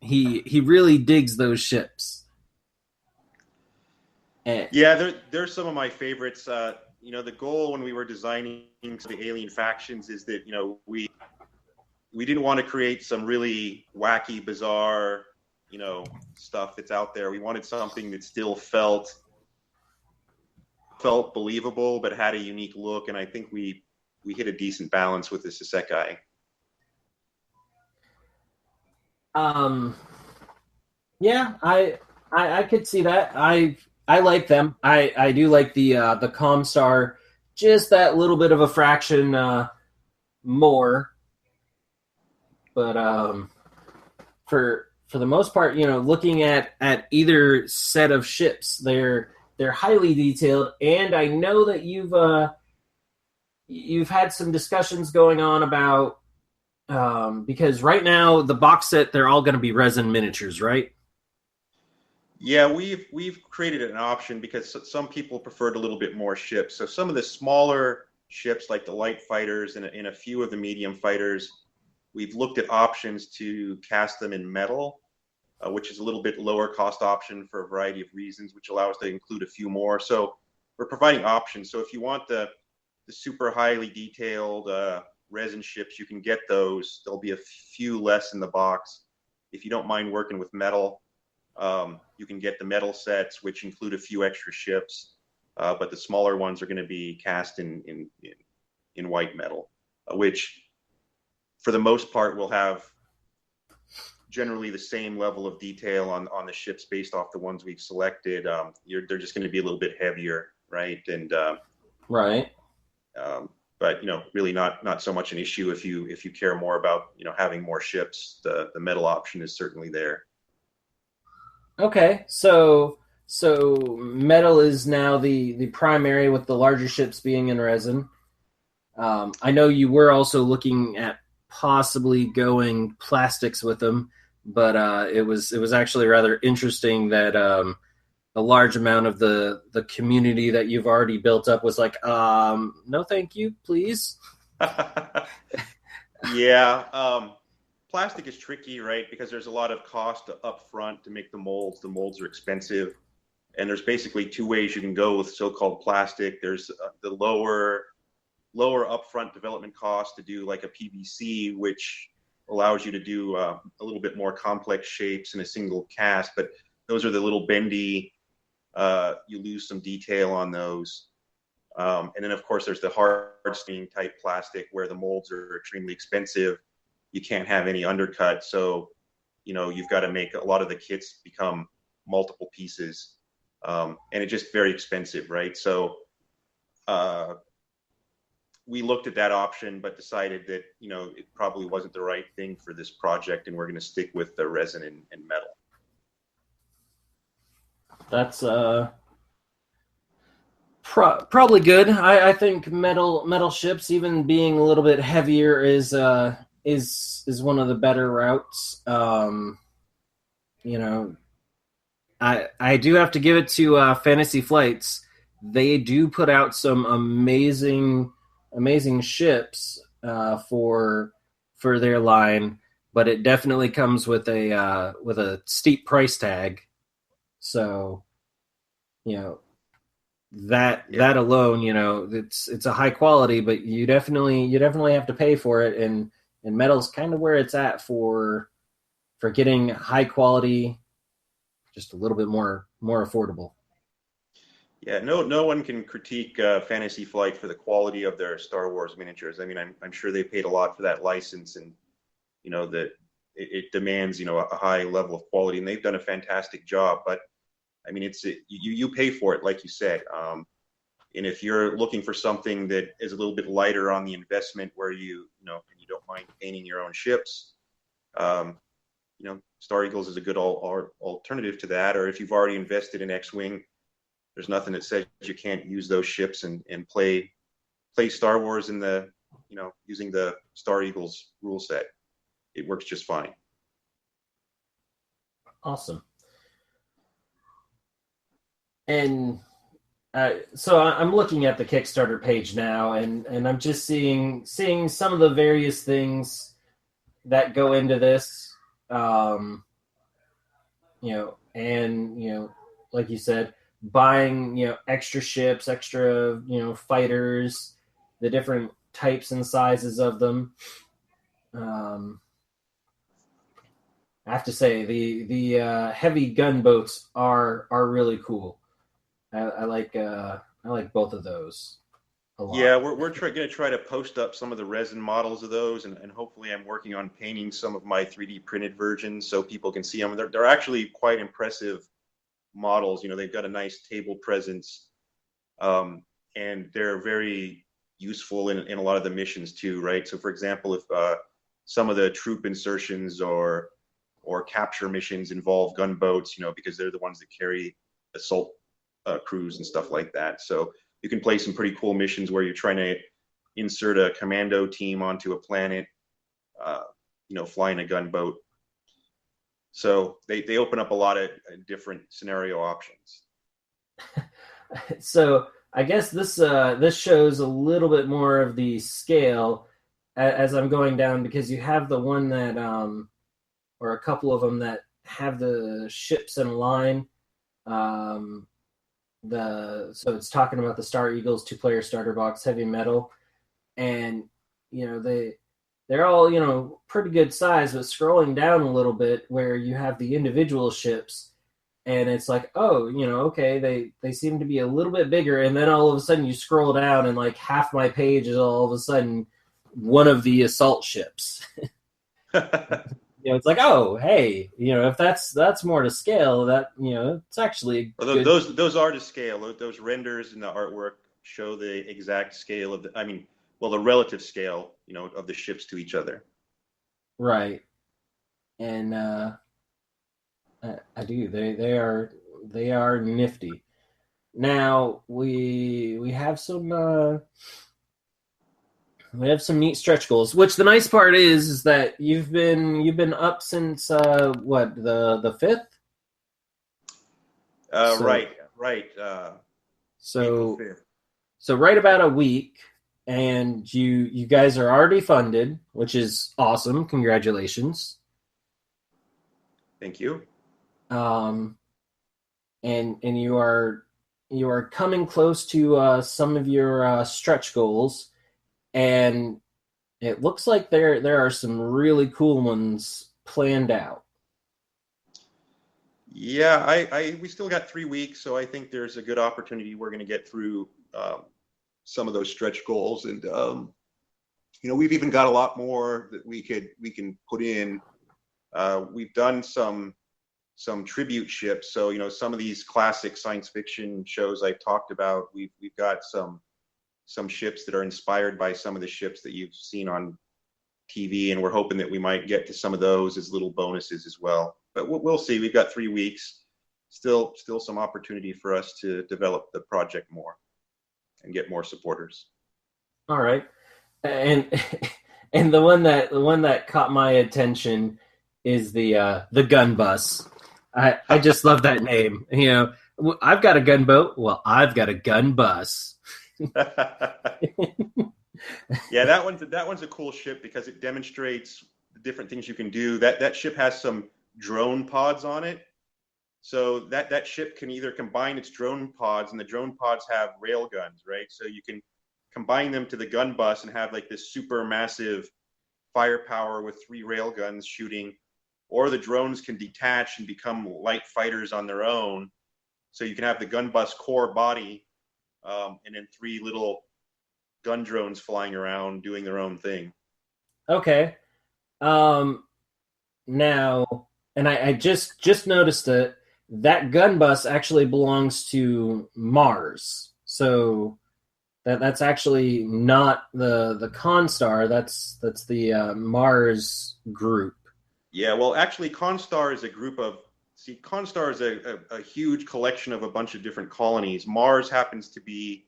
he really digs those ships. Yeah, they're some of my favorites. The goal when we were designing the alien factions is that we didn't want to create some really wacky, bizarre stuff that's out there. We wanted something that still felt believable but had a unique look, and I think we hit a decent balance with the Sakai. Yeah, I could see that. I like them. I do like the Comstar, just that little bit of a fraction more. But for the most part, looking at either set of ships, they're highly detailed, and I know that you've had some discussions going on about because right now the box set, they're all going to be resin miniatures, right? Yeah, we've created an option because some people preferred a little bit more ships. So some of the smaller ships, like the light fighters and a few of the medium fighters, we've looked at options to cast them in metal, which is a little bit lower cost option for a variety of reasons, which allows us to include a few more. So we're providing options. So if you want the super highly detailed resin ships, you can get those. There'll be a few less in the box. If you don't mind working with metal, you can get the metal sets, which include a few extra ships, but the smaller ones are going to be cast in white metal, which for the most part will have generally the same level of detail on the ships based off the ones we've selected. They're just going to be a little bit heavier, right? And right. But really not so much an issue if you care more about having more ships. The metal option is certainly there. Okay, so metal is now the primary, with the larger ships being in resin. I know you were also looking at possibly going plastics with them, but it was actually rather interesting that a large amount of the community that you've already built up was like, no, thank you, please. Yeah. Plastic is tricky, right? Because there's a lot of cost up front to make the molds. The molds are expensive. And there's basically two ways you can go with so-called plastic. There's the lower upfront development cost to do like a PVC, which allows you to do a little bit more complex shapes in a single cast. But those are the little bendy, you lose some detail on those. And then, of course, there's the hard steam type plastic where the molds are extremely expensive. You can't have any undercut, so you've got to make a lot of the kits become multiple pieces, and it's just very expensive, right? So we looked at that option, but decided that it probably wasn't the right thing for this project, and we're going to stick with the resin and metal. That's probably good. I think metal ships, even being a little bit heavier, is one of the better routes. I do have to give it to Fantasy Flights. They do put out some amazing ships for their line, but it definitely comes with a steep price tag. So that alone, it's a high quality, but you definitely have to pay for it, and metal's kind of where it's at for getting high quality, just a little bit more affordable. Yeah, no one can critique Fantasy Flight for the quality of their Star Wars miniatures. I mean, I'm sure they paid a lot for that license, and that it demands a high level of quality, and they've done a fantastic job. But I mean, you pay for it, like you said. And if you're looking for something that is a little bit lighter on the investment, where you don't mind painting your own ships, Star Eagles is a good alternative to that. Or if you've already invested in X-Wing, there's nothing that says you can't use those ships and play Star Wars in the using the Star Eagles rule set. It works just fine. Awesome. And so I'm looking at the Kickstarter page now, and I'm just seeing some of the various things that go into this, and like you said, buying extra ships, extra fighters, the different types and sizes of them. I have to say the heavy gunboats are really cool. I like both of those a lot. Yeah, we're going to try to post up some of the resin models of those, and hopefully I'm working on painting some of my 3D printed versions so people can see them. They're actually quite impressive models. They've got a nice table presence, and they're very useful in a lot of the missions too, right? So, for example, if some of the troop insertions or capture missions involve gunboats, because they're the ones that carry assault crews and stuff like that. So you can play some pretty cool missions where you're trying to insert a commando team onto a planet, flying a gunboat. So they open up a lot of different scenario options. So I guess this shows a little bit more of the scale as I'm going down, because you have the one that or a couple of them that have the ships in a line. So it's talking about the Star Eagles 2-player starter box, heavy metal, and they're all pretty good size. But scrolling down a little bit, where you have the individual ships, and it's like, okay, they seem to be a little bit bigger, and then all of a sudden you scroll down, and like half my page is all of a sudden one of the assault ships. It's like, oh, hey, if that's more to scale, that it's actually good. Those are to scale. Those renders and the artwork show the exact scale of the relative scale, of the ships to each other. Right. And I do. They are nifty. Now we have some. We have some neat stretch goals, which the nice part is that you've been up since what, the 5th? Right. So April 5th. So right about a week, and you guys are already funded, which is awesome. Congratulations. Thank you. And you are coming close to some of your stretch goals. And it looks like there are some really cool ones planned out. Yeah, we still got 3 weeks, so I think there's a good opportunity. We're going to get through some of those stretch goals, and we've even got a lot more that we can put in. We've done some tribute ships, so some of these classic science fiction shows I've talked about. We've got some ships that are inspired by some of the ships that you've seen on TV, and we're hoping that we might get to some of those as little bonuses as well. But we'll see. We've got 3 weeks. Still some opportunity for us to develop the project more and get more supporters. All right. And the one that caught my attention is the gun bus. I just love that name. I've got a gunboat. Well, I've got a gun bus. Yeah, that one's a cool ship because it demonstrates the different things you can do. That ship has some drone pods on it, so that ship can either combine its drone pods, and the drone pods have rail guns, right? So you can combine them to the gun bus and have like this super massive firepower with 3 rail guns shooting, or the drones can detach and become light fighters on their own. So you can have the gun bus core body, and then 3 little gun drones flying around doing their own thing. Okay. Now, and I just noticed that gun bus actually belongs to Mars. So that's actually not the Constar. That's the Mars group. Yeah, well, actually, Constar is a group of. See, Constar is a huge collection of a bunch of different colonies. Mars happens to be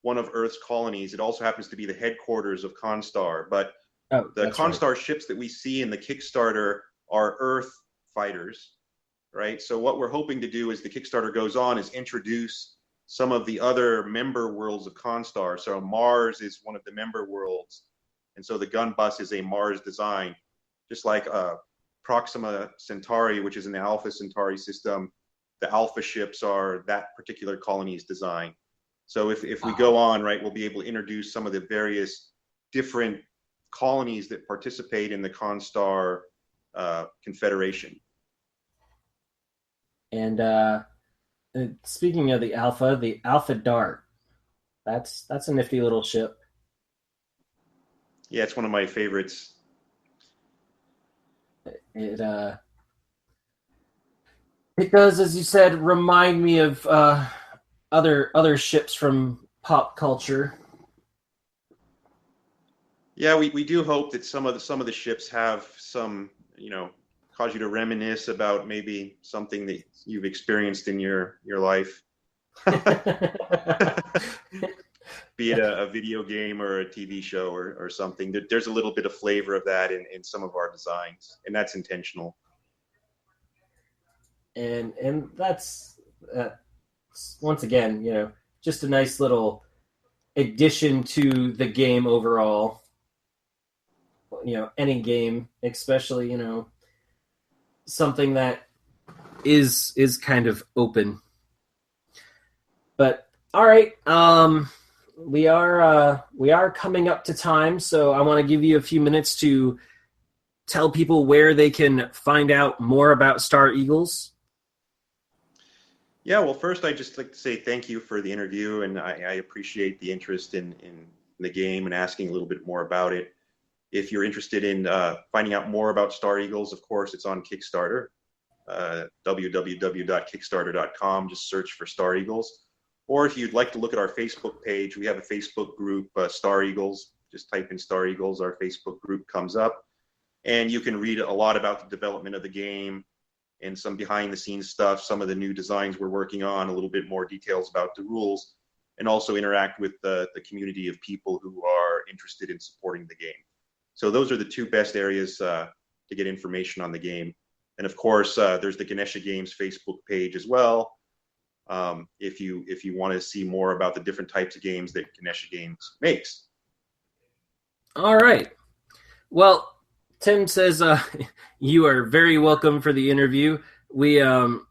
one of Earth's colonies. It also happens to be the headquarters of Constar. But the Constar ships that we see in the Kickstarter are Earth fighters, right? So what we're hoping to do as the Kickstarter goes on is introduce some of the other member worlds of Constar. So Mars is one of the member worlds, and so the gun bus is a Mars design, just like Proxima Centauri, which is in the Alpha Centauri system. The Alpha ships are that particular colony's design. So if we go on, right, we'll be able to introduce some of the various different colonies that participate in the Constar Confederation. And speaking of the Alpha Dart, that's a nifty little ship. Yeah, it's one of my favorites. It does, as you said, remind me of other ships from pop culture. Yeah, we do hope that some of the ships have some, cause you to reminisce about maybe something that you've experienced in your life. Be it a video game or a TV show or something. There's a little bit of flavor of that in some of our designs, and that's intentional. and that's once again, just a nice little addition to the game overall. Any game, especially something that is kind of open. But all right, we are coming up to time, so I want to give you a few minutes to tell people where they can find out more about Star Eagles. Yeah, well, first I'd just like to say thank you for the interview, and I appreciate the interest in the game and asking a little bit more about it. If you're interested in finding out more about Star Eagles, of course, it's on Kickstarter, www.kickstarter.com. Just search for Star Eagles. Or if you'd like to look at our Facebook page, we have a Facebook group, Star Eagles. Just type in Star Eagles, our Facebook group comes up. And you can read a lot about the development of the game and some behind-the-scenes stuff, some of the new designs we're working on, a little bit more details about the rules, and also interact with the community of people who are interested in supporting the game. So those are the two best areas to get information on the game. And of course, there's the Ganesha Games Facebook page as well. If you want to see more about the different types of games that Ganesha Games makes. All right. Well, Tim says you are very welcome for the interview. We always,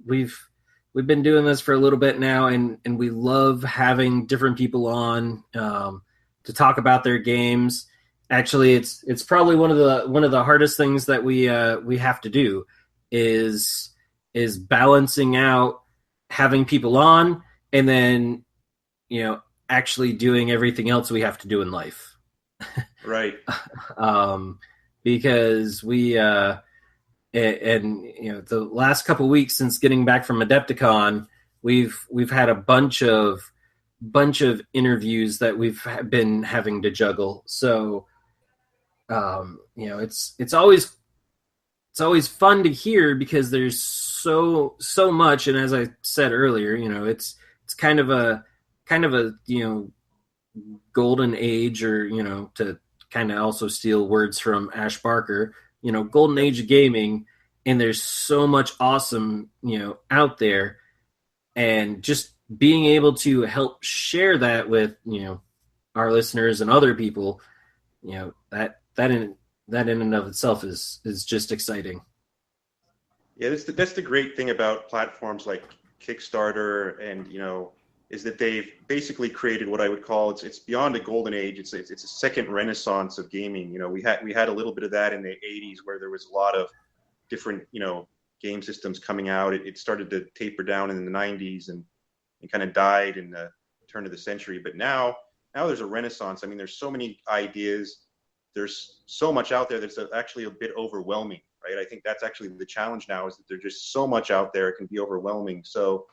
we've been doing this for a little bit now, and we love having different people on to talk about their games. Actually, it's probably one of the hardest things that we have to do is balancing out having people on and then actually doing everything else we have to do in life. Right. Because we the last couple of weeks since getting back from Adepticon, we've had a bunch of interviews that we've been having to juggle. So it's always fun to hear because there's so much, and as I said earlier, it's kind of a golden age, or to kind of also steal words from Ash Barker, golden age of gaming, and there's so much awesome out there, and just being able to help share that with our listeners and other people, that in and of itself is just exciting. Yeah, that's the great thing about platforms like Kickstarter, and is that they've basically created what I would call it's beyond a golden age. It's a second renaissance of gaming. We had a little bit of that in the 80s, where there was a lot of different game systems coming out. It started to taper down in the 90s and kind of died in the turn of the century. But now there's a renaissance. I mean, there's so many ideas. There's so much out there that's actually a bit overwhelming, right? I think that's actually the challenge now, is that there's just so much out there. It can be overwhelming. So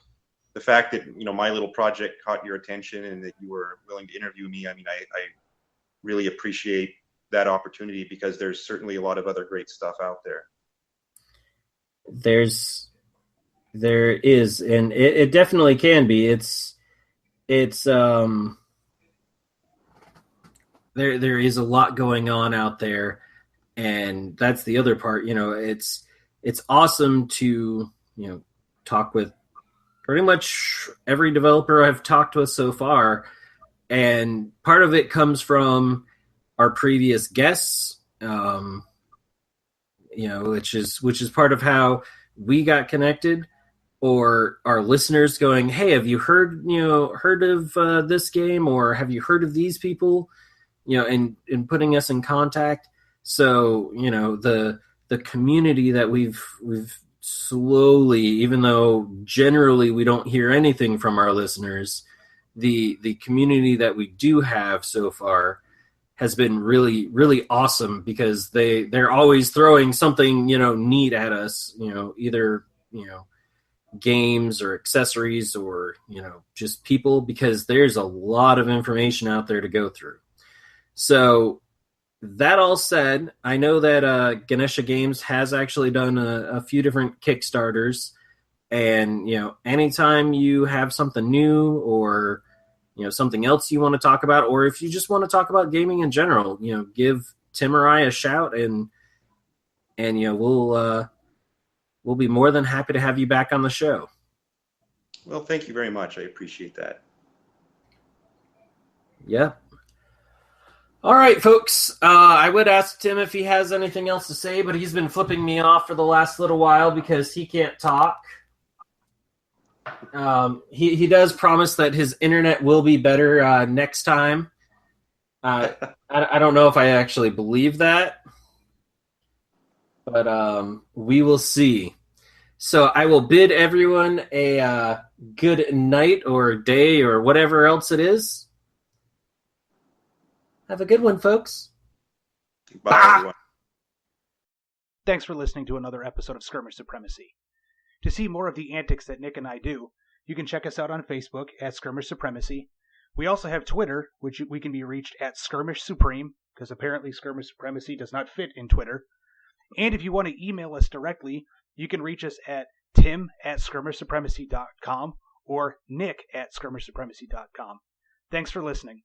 the fact that my little project caught your attention and that you were willing to interview me, I mean, I really appreciate that opportunity, because there's certainly a lot of other great stuff out there. There is, and it definitely can be. There is a lot going on out there, and that's the other part. It's awesome to talk with pretty much every developer I've talked with so far, and part of it comes from our previous guests, which is part of how we got connected, or our listeners going, "Hey, have you heard of this game, or have you heard of these people?" And putting us in contact. So the community that we've slowly, even though generally we don't hear anything from our listeners, the community that we do have so far has been really, really awesome, because they're always throwing something neat at us, either games or accessories, or just people, because there's a lot of information out there to go through. So that all said, I know that Ganesha Games has actually done a few different Kickstarters, and anytime you have something new, or something else you want to talk about, or if you just want to talk about gaming in general, give Tim or I a shout, and we'll we'll be more than happy to have you back on the show. Well, thank you very much. I appreciate that. Yeah. All right, folks. I would ask Tim if he has anything else to say, but he's been flipping me off for the last little while because he can't talk. He does promise that his internet will be better next time. I don't know if I actually believe that, but we will see. So I will bid everyone a good night or day or whatever else it is. Have a good one, folks. Bye, everyone. Thanks for listening to another episode of Skirmish Supremacy. To see more of the antics that Nick and I do, you can check us out on Facebook at Skirmish Supremacy. We also have Twitter, which we can be reached at Skirmish Supreme, because apparently Skirmish Supremacy does not fit in Twitter. And if you want to email us directly, you can reach us at tim@skirmishsupremacy.com or nick@skirmishsupremacy.com. Thanks for listening.